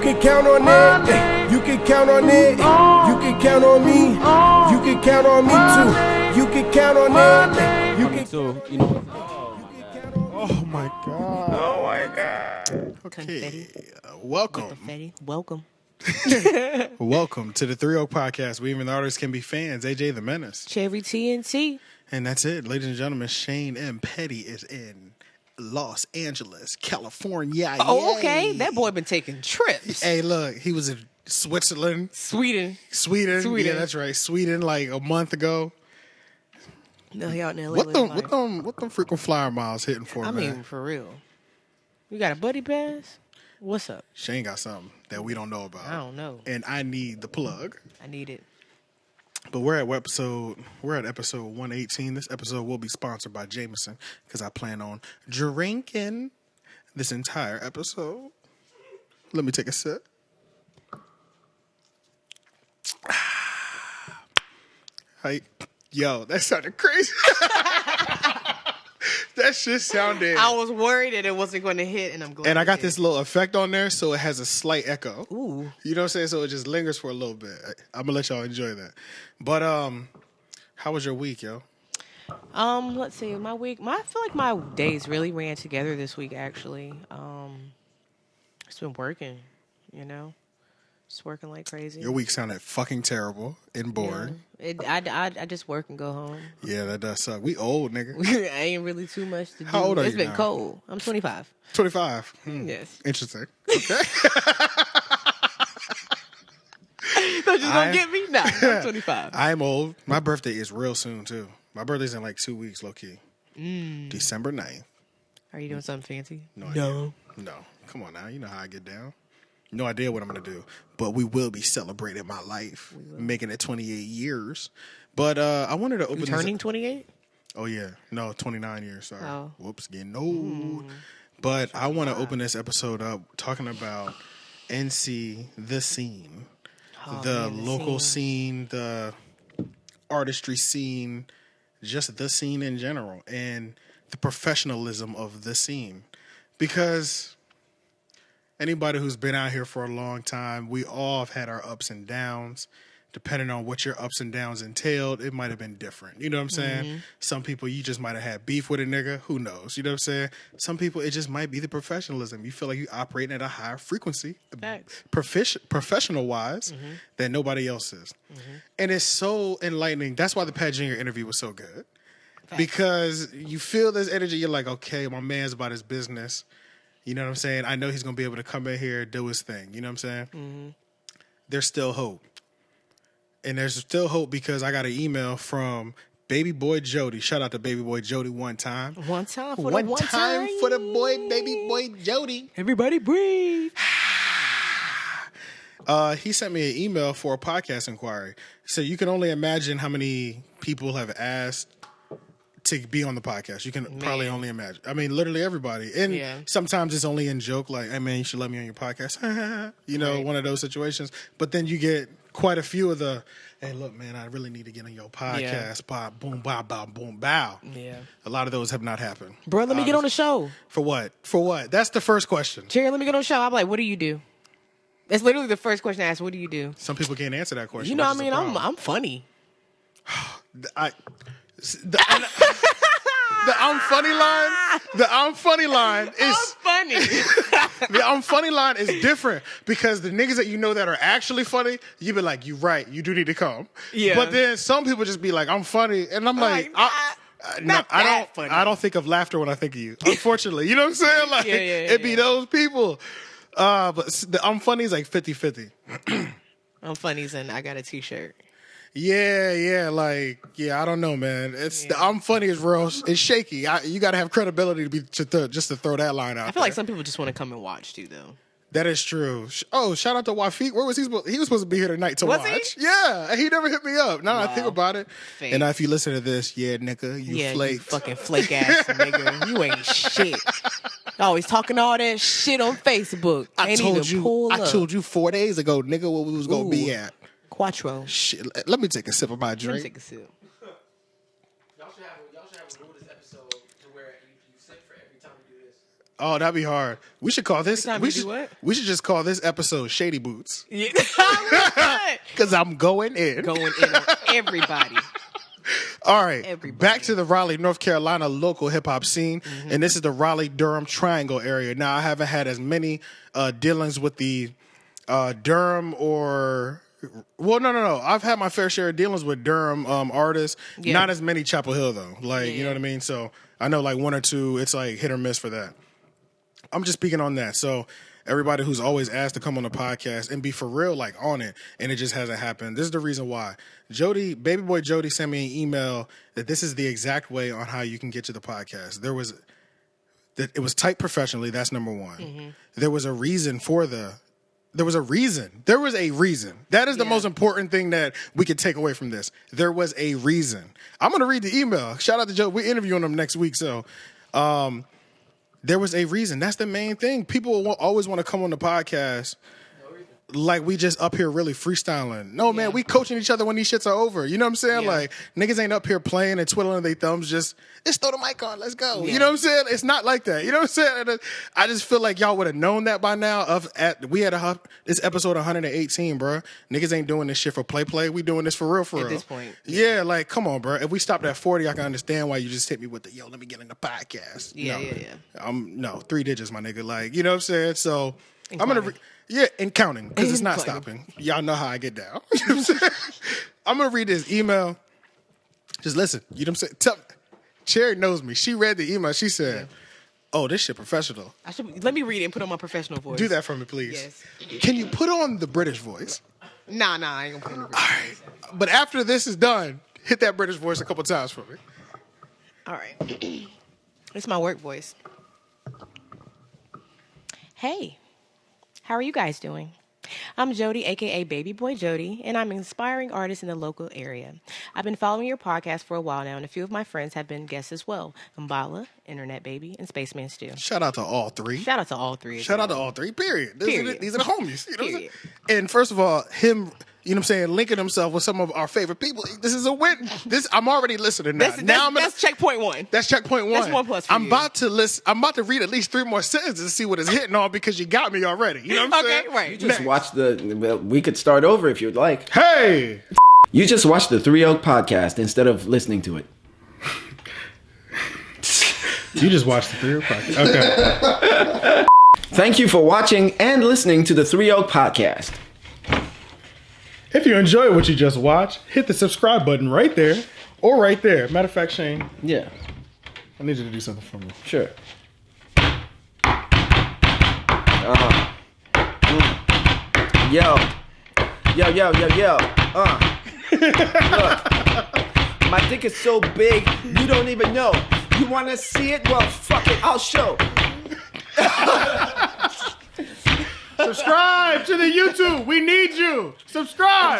can count on it. You can count on it. You can count on me. You can count on me too. You can count on it. You can. So, you know. Oh my god. Oh my God. Okay. Welcome. Confetti. Welcome. Welcome to the 3 Oak Podcast, where even the artists can be fans. AJ the Menace. Cherry TNT. And that's it. Ladies and gentlemen, Shane M. Petty is in Los Angeles, California. Oh, Yay. okay. That boy been taking trips. Hey, look, he was in Switzerland. Sweden. Yeah, that's right. Sweden like a month ago. No, he out in LA. What them freaking flyer miles hitting for, I man? mean, for real. You got a buddy pass? What's up? Shane got something that we don't know about. I don't know. And I need the plug. I need it. But we're at episode 118. This episode will be sponsored by Jameson because I plan on drinking this entire episode. Let me take a sip. Hey, yo, that sounded crazy. That shit sounded. I was worried that it wasn't going to hit, and I'm glad. And I got this little effect on there, so it has a slight echo. Ooh. You know what I'm saying? So it just lingers for a little bit. I'm gonna let y'all enjoy that. But how was your week, yo? Let's see. My week. I feel like my days really ran together this week. Actually, just been working. You know, just working like crazy. Your week sounded fucking terrible and boring. Yeah. I just work and go home. Yeah, that does suck. We old, nigga. I ain't really too much to do. How old are It's you been now? cold. I'm 25. 25. Yes. Interesting. Okay. Thought you gonna get me? Nah, I'm 25. I'm old. My birthday is real soon, too. My birthday's in like 2 weeks, low-key. December 9th. Are you doing something fancy? No idea. No. Come on now. You know how I get down. No idea what I'm going to do. But we will be celebrating my life, making it 28 years. But I wanted to open this. Turning 28? Oh, yeah. No, 29 years. Sorry. Oh. Whoops, getting old. But I want to open this episode up talking about NC, the scene. The local scene, the artistry scene, just the scene in general, and the professionalism of the scene. Because anybody who's been out here for a long time, we all have had our ups and downs. Depending on what your ups and downs entailed, it might have been different. You know what I'm saying? Some people, you just might have had beef with a nigga. Who knows? You know what I'm saying? Some people, it just might be the professionalism. You feel like you operating at a higher frequency, professional-wise, than nobody else is. And it's so enlightening. That's why the Pat Jr. interview was so good. Because you feel this energy. You're like, okay, my man's about his business. You know what I'm saying? I know he's going to be able to come in here and do his thing. You know what I'm saying? There's still hope. And there's still hope because I got an email from Baby Boy Jody. Shout out to Baby Boy Jody one time. One time for the boy, Baby Boy Jody. Everybody breathe. He sent me an email for a podcast inquiry. So you can only imagine how many people have asked to be on the podcast. You can probably only imagine. I mean, literally everybody. And sometimes it's only in joke, like, hey, man, you should let me on your podcast. You know, one of those situations. But then you get quite a few of the, hey, look, man, I really need to get on your podcast. Bob, boom, bow, bow, boom, bow. Yeah. A lot of those have not happened. Bro, let me get on the show. For what? For what? That's the first question. Jerry, let me get on the show. I'm like, what do you do? That's literally the first question I asked. What do you do? Some people can't answer that question. You know what I mean? I'm funny. The I'm funny line. The I'm funny line is I'm funny. the I'm funny line is different because the niggas that you know that are actually funny, you be like, you right, you do need to come. Yeah. But then some people just be like, I'm funny, and I'm like, I don't think of laughter when I think of you. Unfortunately, you know what I'm saying? Like it be those people. But the I'm funny is like 50-50. I'm funny, and I got a T-shirt. Yeah, I don't know, man. The I'm funny is real. It's shaky. You got to have credibility just to throw that line out. I feel like some people just want to come and watch too, though. That is true. Oh, shout out to Wafiq. Where was he? He was supposed to be here tonight to watch. He? Yeah, he never hit me up. Now I think about it. Fake. And if you listen to this, nigga, you flake. You fucking flake ass nigga. You ain't shit. Always talking all that shit on Facebook. I told you 4 days ago, nigga, where we was gonna be at. Quattro. Shit, let me take a sip of my drink. Let me take a sip. Y'all should have a rule this episode to where you sip for every time you do this. Oh, that'd be hard. We should call this. Every time We you do should. what? We should just call this episode "Shady Boots" Yeah. because I'm going in. Going in on everybody. All right, Everybody. back to the Raleigh, North Carolina local hip hop scene, and this is the Raleigh-Durham Triangle area. Now, I haven't had as many dealings with the Durham or. Well, no. I've had my fair share of dealings with Durham artists. Yeah. Not as many Chapel Hill though. Like, you know Yeah. what I mean? So I know like one or two. It's like hit or miss for that. I'm just speaking on that. So everybody who's always asked to come on the podcast and be for real, like on it, and it just hasn't happened. This is the reason why. Baby boy Jody sent me an email that this is the exact way on how you can get to the podcast. It was typed professionally. That's number one. Mm-hmm. There was a reason for There was a reason. That is the most important thing that we could take away from this. There was a reason. I'm going to read the email. Shout out to Joe. We're interviewing him next week. So there was a reason. That's the main thing. People will always want to come on the podcast like we just up here really freestyling. No, man, we coaching each other when these shits are over. You know what I'm saying? Yeah. Like, niggas ain't up here playing and twiddling their thumbs. Just throw the mic on. Let's go. You know what I'm saying? It's not like that. You know what I'm saying? And I just feel like y'all would have known that by now. We had this episode 118, bro. Niggas ain't doing this shit for play. We doing this for real. At this point. Yeah, like, come on, bro. If we stopped at 40, I can understand why you just hit me with the, let me get in the podcast. Yeah, no. No, 3 digits, my nigga. Like, you know what I'm saying? So And I'm going counting. and counting, because it's not Counting. stopping. Y'all know how I get down. You know what I'm saying? I'm going to read this email. Just listen. You know what I'm saying? Cherry knows me. She read the email. She said, oh, this shit professional. Let me read it and put on my professional voice. Do that for me, please. Yes. Can you put on the British voice? Nah, I ain't gonna put it in the All right. But after this is done, hit that British voice a couple times for me. All right. It's my work voice. Hey, how are you guys doing? I'm Jody, a.k.a. Baby Boy Jody, and I'm an inspiring artist in the local area. I've been following your podcast for a while now, and a few of my friends have been guests as well. Mbala, Internet Baby, and Spaceman Stew. Shout out to all three. Shout out to all three. Shout out to all three, period. These are the homies. You know what I'm saying? Period. And first of all, him, you know what I'm saying, linking himself with some of our favorite people. This is a win. I'm already listening now. That's checkpoint one. That's checkpoint one. That's 1 plus for I'm you. about to read at least 3 more sentences and see what it's hitting on, because you got me already. You know what I'm saying? Okay, right. Just watch we could start over if you'd like. Hey! You just watched the 3 Oak podcast instead of listening to it. You just watched the 3 Oak podcast. Okay. Thank you for watching and listening to the 3 Oak podcast. If you enjoy what you just watched, hit the subscribe button right there or right there. Matter of fact, Shane, Yeah, I need you to do something for me. sure. Yo. Look, my dick is so big, you don't even know. You want to see it? Well, fuck it, I'll show. Subscribe to the YouTube. We need you. Subscribe.